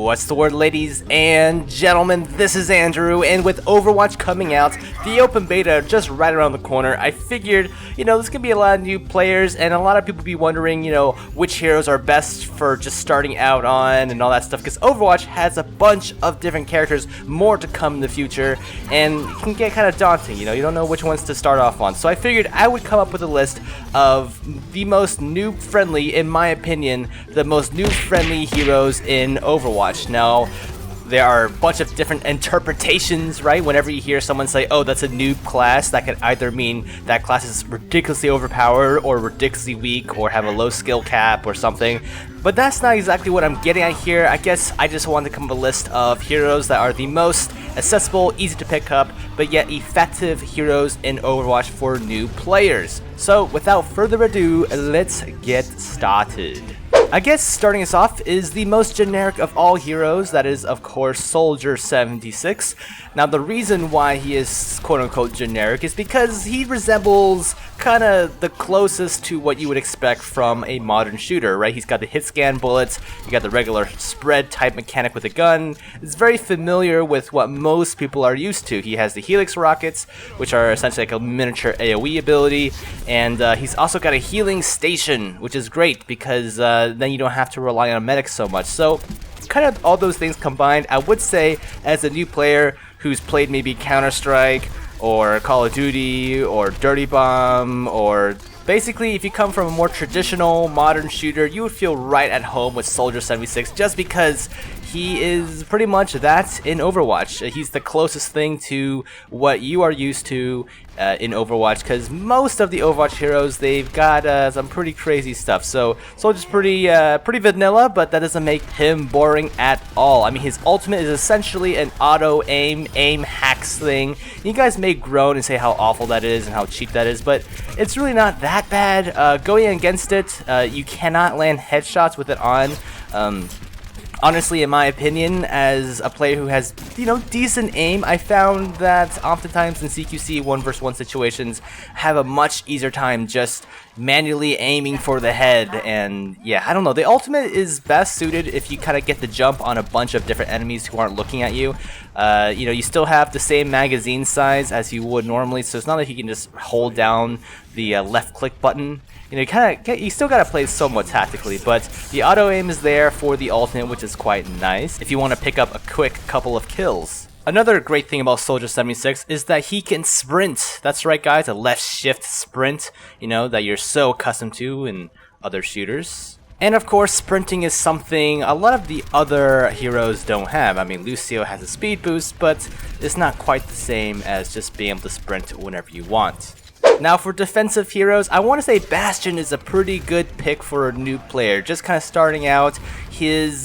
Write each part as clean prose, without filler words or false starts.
What's the word, ladies and gentlemen? This is Andrew, and with Overwatch coming out, the open beta just right around the corner, I figured, there's gonna be a lot of new players, and a lot of people be wondering, which heroes are best for just starting out on and all that stuff, because Overwatch has a bunch of different characters, more to come in the future, and it can get kind of daunting, you don't know which ones to start off on. So I figured I would come up with a list of the most noob-friendly, in my opinion, the most noob-friendly heroes in Overwatch. Now, there are a bunch of different interpretations, right? Whenever you hear someone say, oh, that's a noob class, that could either mean that class is ridiculously overpowered or ridiculously weak or have a low skill cap or something. But that's not exactly what I'm getting at here. I guess I just wanted to come up with a list of heroes that are the most accessible, easy to pick up, but yet effective heroes in Overwatch for new players. So without further ado, let's get started. I guess starting us off is the most generic of all heroes, that is of course Soldier 76. Now the reason why he is quote-unquote generic is because he resembles kind of the closest to what you would expect from a modern shooter, right? He's got the hit scan bullets, you got the regular spread type mechanic with a gun. It's very familiar with what most people are used to. He has the Helix rockets, which are essentially like a miniature AoE ability, and he's also got a healing station, which is great because then you don't have to rely on medics so much. So kind of all those things combined, I would say as a new player who's played maybe Counter-Strike or Call of Duty or Dirty Bomb, or basically if you come from a more traditional modern shooter, you would feel right at home with Soldier 76 just because he is pretty much that in Overwatch. He's the closest thing to what you are used to in Overwatch, because most of the Overwatch heroes, they've got some pretty crazy stuff. So Soldier's pretty vanilla, but that doesn't make him boring at all. I mean, his ultimate is essentially an auto aim hacks thing. You guys may groan and say how awful that is and how cheap that is, but it's really not that bad. Going against it, you cannot land headshots with it on. Honestly, in my opinion, as a player who has, decent aim, I found that oftentimes in CQC 1v1 situations, have a much easier time just manually aiming for the head. And yeah, I don't know, the ultimate is best suited if you kind of get the jump on a bunch of different enemies who aren't looking at you. You still have the same magazine size as you would normally, so it's not like you can just hold down the left click button. You still gotta play somewhat tactically, but the auto aim is there for the ultimate, which is quite nice if you want to pick up a quick couple of kills. Another great thing about Soldier 76 is that he can sprint. That's right, guys, a left shift sprint, that you're so accustomed to in other shooters. And of course, sprinting is something a lot of the other heroes don't have. I mean, Lucio has a speed boost, but it's not quite the same as just being able to sprint whenever you want. Now for defensive heroes, I want to say Bastion is a pretty good pick for a new player. Just kind of starting out, his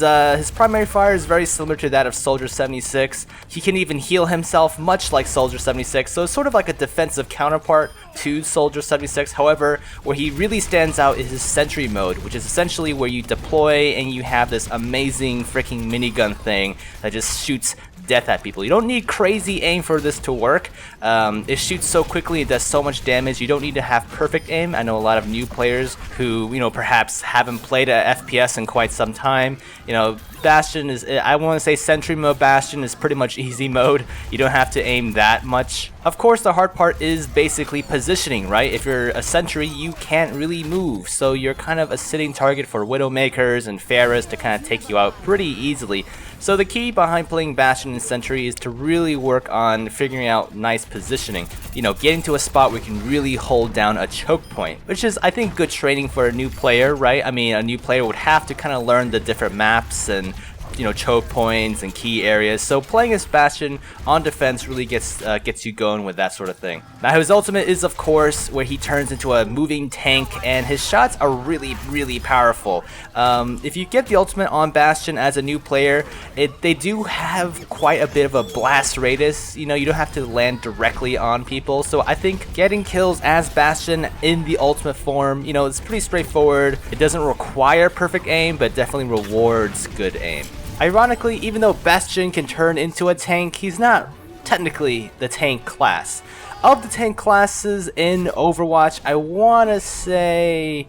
primary fire is very similar to that of Soldier 76. He can even heal himself much like Soldier 76, so it's sort of like a defensive counterpart to Soldier 76. However, where he really stands out is his sentry mode, which is essentially where you deploy and you have this amazing freaking minigun thing that just shoots death at people. You don't need crazy aim for this to work. It shoots so quickly, it does so much damage. You don't need to have perfect aim. I know a lot of new players who, perhaps haven't played a FPS in quite some time. Bastion is, I want to say sentry mode Bastion is pretty much easy mode. You don't have to aim that much. Of course, the hard part is basically positioning, right? If you're a sentry, you can't really move, so you're kind of a sitting target for Widowmakers and Pharahs to kind of take you out pretty easily. So the key behind playing Bastion and Sentry is to really work on figuring out nice positioning. Getting to a spot where you can really hold down a choke point, which is, I think, good training for a new player, right? I mean, a new player would have to kind of learn the different maps and choke points and key areas. So playing as Bastion on defense really gets you going with that sort of thing. Now his ultimate is of course where he turns into a moving tank, and his shots are really powerful. If you get the ultimate on Bastion as a new player, they do have quite a bit of a blast radius. You don't have to land directly on people. So I think getting kills as Bastion in the ultimate form, it's pretty straightforward. It doesn't require perfect aim, but definitely rewards good aim. Ironically, even though Bastion can turn into a tank, he's not technically the tank class. Of the tank classes in Overwatch, I want to say...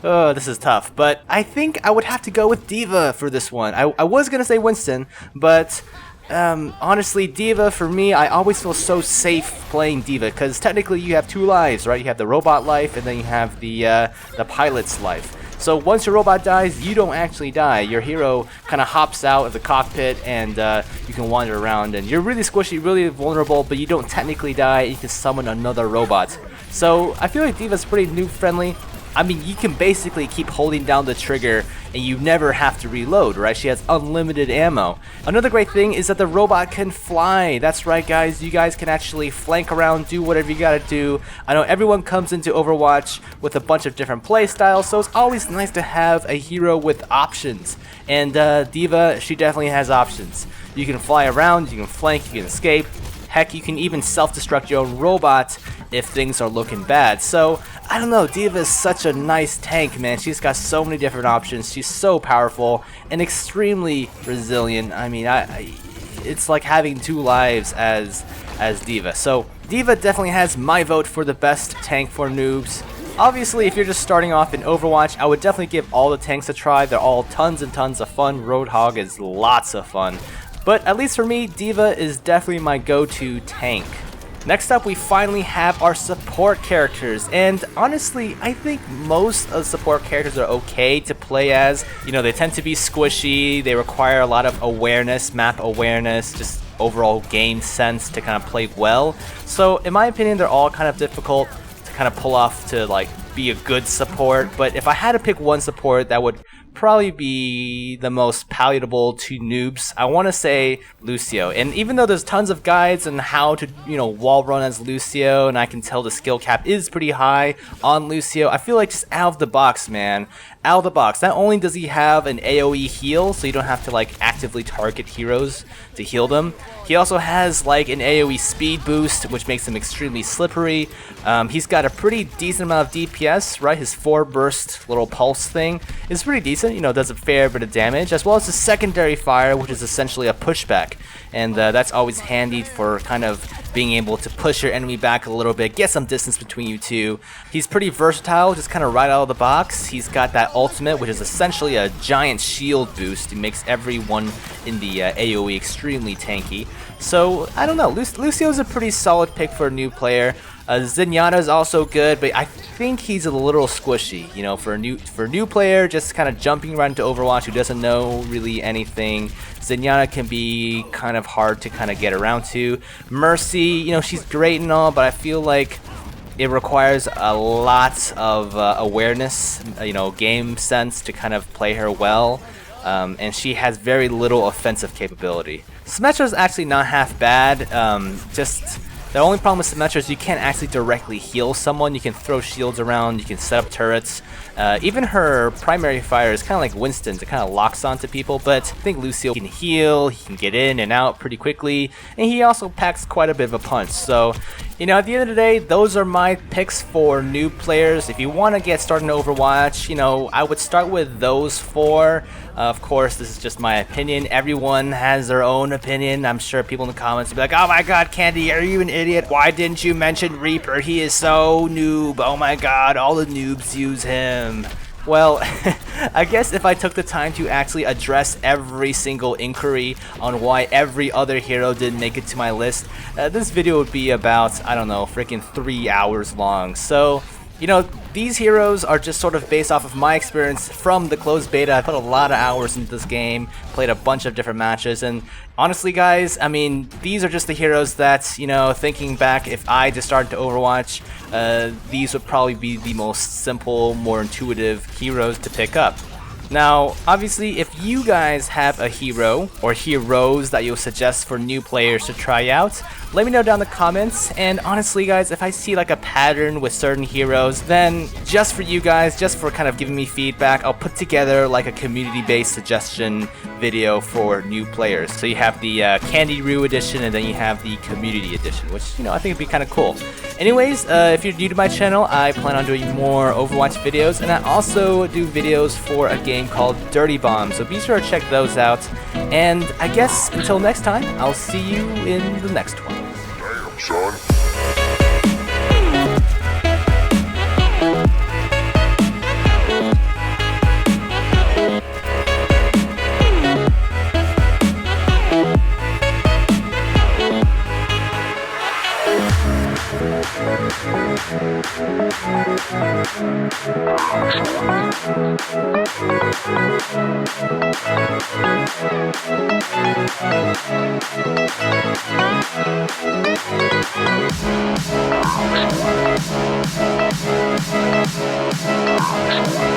Oh, this is tough, but I think I would have to go with D.Va for this one. I was going to say Winston, but honestly, D.Va for me, I always feel so safe playing D.Va, because technically you have two lives, right? You have the robot life, and then you have the pilot's life. So once your robot dies, you don't actually die. Your hero kind of hops out of the cockpit, and you can wander around, and you're really squishy, really vulnerable, but you don't technically die. You can summon another robot. So I feel like D.Va's pretty noob friendly. I mean, you can basically keep holding down the trigger and you never have to reload, right? She has unlimited ammo. Another great thing is that the robot can fly. That's right, guys. You guys can actually flank around, do whatever you gotta do. I know everyone comes into Overwatch with a bunch of different play styles, so it's always nice to have a hero with options. And D.Va, she definitely has options. You can fly around, you can flank, you can escape. Heck, you can even self-destruct your own robot if things are looking bad. So, I don't know, D.Va is such a nice tank, man. She's got so many different options. She's so powerful and extremely resilient. I mean, it's like having two lives as D.Va. So, D.Va definitely has my vote for the best tank for noobs. Obviously, if you're just starting off in Overwatch, I would definitely give all the tanks a try. They're all tons and tons of fun. Roadhog is lots of fun. But at least for me, D.Va is definitely my go-to tank. Next up, we finally have our support characters, and honestly, I think most of the support characters are okay to play as. You know, they tend to be squishy, they require a lot of awareness, map awareness, just overall game sense to kind of play well. So, in my opinion, they're all kind of difficult to kind of pull off to, like, be a good support, but if I had to pick one support that would probably be the most palatable to noobs, I want to say Lucio. And even though there's tons of guides on how to, you know, wall run as Lucio, and I can tell the skill cap is pretty high on Lucio, I feel like just out of the box, man. Out of the box, not only does he have an AoE heal, so you don't have to like actively target heroes to heal them, he also has like an AoE speed boost, which makes him extremely slippery. He's got a pretty decent amount of DPS, right? His 4-burst little pulse thing is pretty decent, you know, does a fair bit of damage, as well as his secondary fire, which is essentially a pushback. And that's always handy for kind of being able to push your enemy back a little bit, get some distance between you two. He's pretty versatile, just kind of right out of the box. He's got that ultimate, which is essentially a giant shield boost. It makes everyone in the AoE extremely tanky. So, I don't know, Lucio's a pretty solid pick for a new player. Zenyatta is also good, but I think he's a little squishy, you know, for a new player, just kind of jumping right into Overwatch who doesn't know really anything. Zenyatta can be kind of hard to kind of get around to. Mercy, you know, she's great and all, but I feel like it requires a lot of awareness, you know, game sense to kind of play her well. And she has very little offensive capability. Symmetra is actually not half bad, just the only problem with Symmetra is you can't actually directly heal someone. You can throw shields around, you can set up turrets. Even her primary fire is kind of like Winston's, it kind of locks onto people, but I think Lucio can heal, he can get in and out pretty quickly, and he also packs quite a bit of a punch. So, you know, at the end of the day, those are my picks for new players. If you want to get started in Overwatch, you know, I would start with those four. Of course, this is just my opinion. Everyone has their own opinion. I'm sure people in the comments will be like, oh my god, Candy, are you an idiot? Why didn't you mention Reaper? He is so noob. Oh my god, all the noobs use him. Well, I guess if I took the time to actually address every single inquiry on why every other hero didn't make it to my list, this video would be about, I don't know, freaking 3 hours long. So, you know, these heroes are just sort of based off of my experience from the closed beta. I put a lot of hours into this game, played a bunch of different matches, and honestly, guys, I mean, these are just the heroes that, you know, thinking back, if I just started to Overwatch, these would probably be the most simple, more intuitive heroes to pick up. Now, obviously, if you guys have a hero or heroes that you'll suggest for new players to try out, let me know down in the comments. And honestly guys, if I see like a pattern with certain heroes, then just for you guys, just for kind of giving me feedback, I'll put together like a community-based suggestion video for new players. So you have the Candy Roo edition, and then you have the community edition, which, you know, I think would be kind of cool. Anyways, if you're new to my channel, I plan on doing more Overwatch videos, and I also do videos for a game called Dirty Bomb, so be sure to check those out. And I guess until next time, I'll see you in the next one. Damn, son. Bastion.